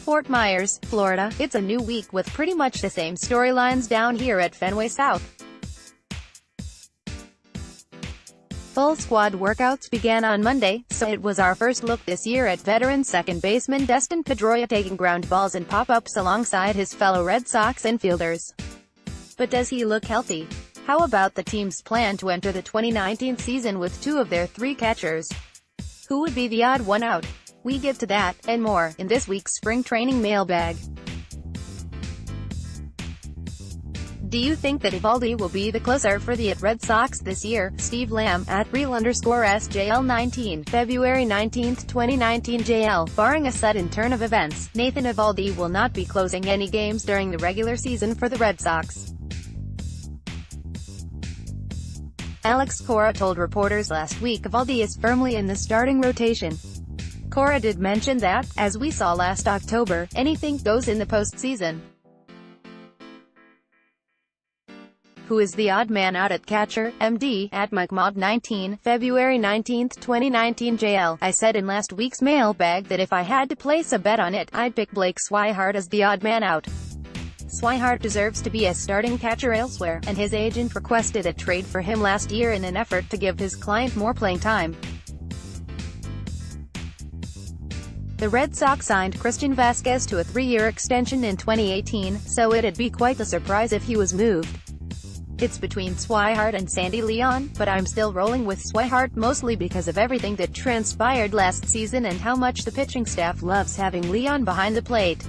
Fort Myers, Florida. It's a new week with pretty much the same storylines down here at Fenway South. Full squad workouts began on Monday, so it was our first look this year at veteran second baseman Dustin Pedroia taking ground balls and pop-ups alongside his fellow Red Sox infielders. But does he look healthy? How about the team's plan to enter the 2019 season with two of their three catchers? Who would be the odd one out? We get to that, and more, in this week's spring training mailbag. Do you think that Eovaldi will be the closer for the Red Sox this year? Steve Lamb, at @real_SJL19, February 19, 2019 JL. Barring a sudden turn of events, Nathan Eovaldi will not be closing any games during the regular season for the Red Sox. Alex Cora told reporters last week Eovaldi is firmly in the starting rotation. Cora did mention that, as we saw last October, anything goes in the postseason. Who is the odd man out at catcher? MD, at MikeMod19, February 19, 2019 JL. I said in last week's mailbag that if I had to place a bet on it, I'd pick Blake Swihart as the odd man out. Swihart deserves to be a starting catcher elsewhere, and his agent requested a trade for him last year in an effort to give his client more playing time. The Red Sox signed Christian Vasquez to a 3-year extension in 2018, so it'd be quite a surprise if he was moved. It's between Swihart and Sandy Leon, but I'm still rolling with Swihart, mostly because of everything that transpired last season and how much the pitching staff loves having Leon behind the plate.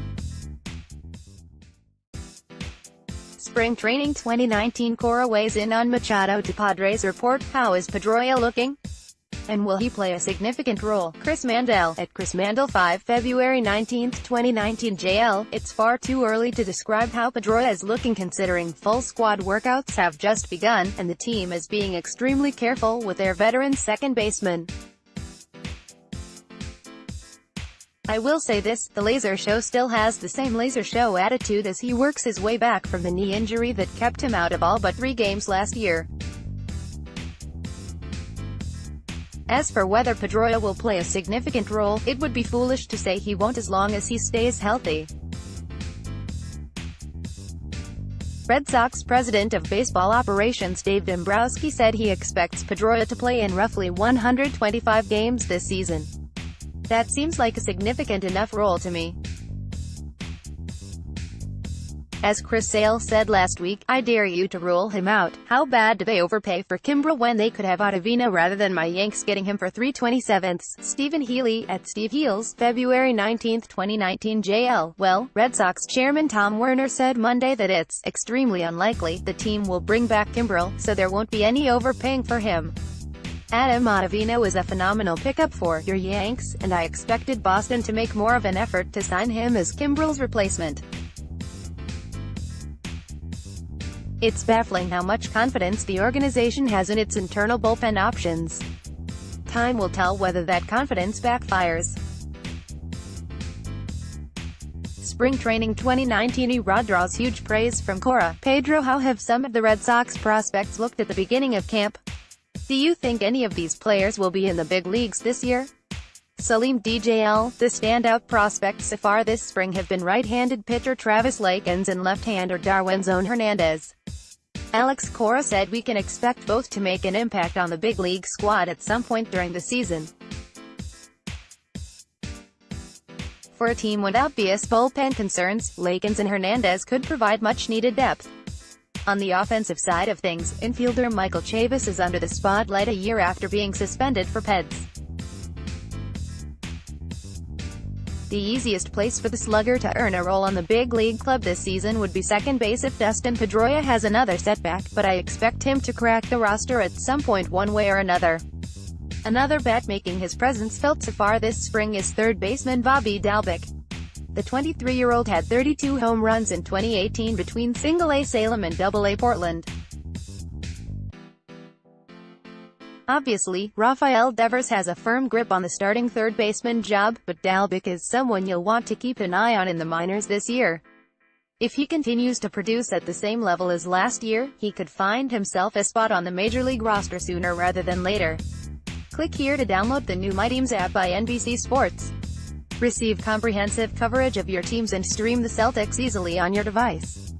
Spring Training 2019 Cora weighs in on Machado to Padres report. How is Pedroia looking? And will he play a significant role? Chris Mandel, at ChrisMandel5, February 19, 2019 JL. It's far too early to describe how Pedroia is looking considering full squad workouts have just begun, and the team is being extremely careful with their veteran second baseman. I will say this, the laser show still has the same laser show attitude as he works his way back from the knee injury that kept him out of all but 3 games last year. As for whether Pedroia will play a significant role, it would be foolish to say he won't as long as he stays healthy. Red Sox president of baseball operations Dave Dombrowski said he expects Pedroia to play in roughly 125 games this season. That seems like a significant enough role to me. As Chris Sale said last week, I dare you to rule him out. How bad do they overpay for Kimbrel when they could have Ottavino rather than my Yanks getting him for 3/27? Stephen Healy, at Steve Heels, February 19, 2019 JL. Well, Red Sox chairman Tom Werner said Monday that it's extremely unlikely the team will bring back Kimbrel, so there won't be any overpaying for him. Adam Ottavino is a phenomenal pickup for your Yanks, and I expected Boston to make more of an effort to sign him as Kimbrel's replacement. It's baffling how much confidence the organization has in its internal bullpen options. Time will tell whether that confidence backfires. Spring Training 2019 E-Rod draws huge praise from Cora. Pedro, how have some of the Red Sox prospects looked at the beginning of camp? Do you think any of these players will be in the big leagues this year? Salim DJL, the standout prospects so far this spring have been right-handed pitcher Travis Lakins and left-hander Darwinzon Hernandez. Alex Cora said we can expect both to make an impact on the big league squad at some point during the season. For a team with obvious bullpen concerns, Lakins and Hernandez could provide much-needed depth. On the offensive side of things, infielder Michael Chavis is under the spotlight a year after being suspended for PEDs. The easiest place for the slugger to earn a role on the big league club this season would be second base if Dustin Pedroia has another setback, but I expect him to crack the roster at some point one way or another. Another bat making his presence felt so far this spring is third baseman Bobby Dalbec. The 23-year-old had 32 home runs in 2018 between Single-A Salem and Double-A Portland. Obviously, Rafael Devers has a firm grip on the starting third baseman job, but Dalbec is someone you'll want to keep an eye on in the minors this year. If he continues to produce at the same level as last year, he could find himself a spot on the Major League roster sooner rather than later. Click here to download the new My Teams app by NBC Sports. Receive comprehensive coverage of your teams and stream the Celtics easily on your device.